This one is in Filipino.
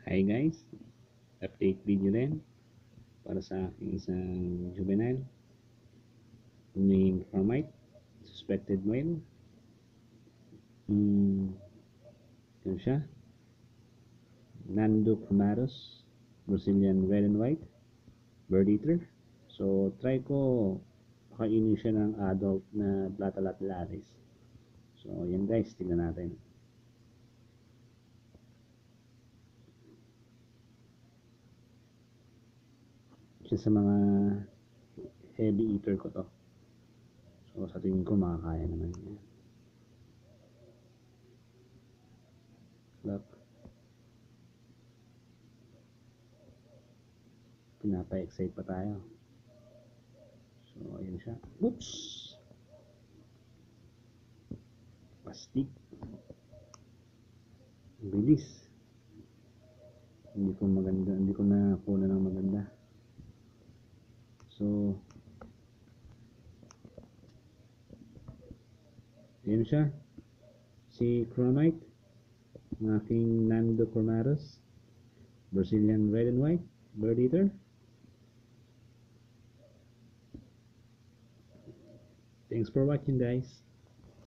Hi guys, update video din para sa aking isang juvenile named Chromite, suspected male. Yun siya, Nando Chromatus, Brazilian red and white, bird eater. So try ko pakainin siya ng adult na Blatta latilaris. So yan guys, tingnan natin. Siya sa mga heavy eater ko to. So sa tingin ko makakaya naman niya. Look. Pinapa-excite pa tayo. So ayun siya. Oops! Pastik. Bilis. Hindi ko na kuha ng maganda. So ayun siya, si Chromite, ng aking Nando Chromatus, Brazilian red and white, bird eater. Thanks for watching guys.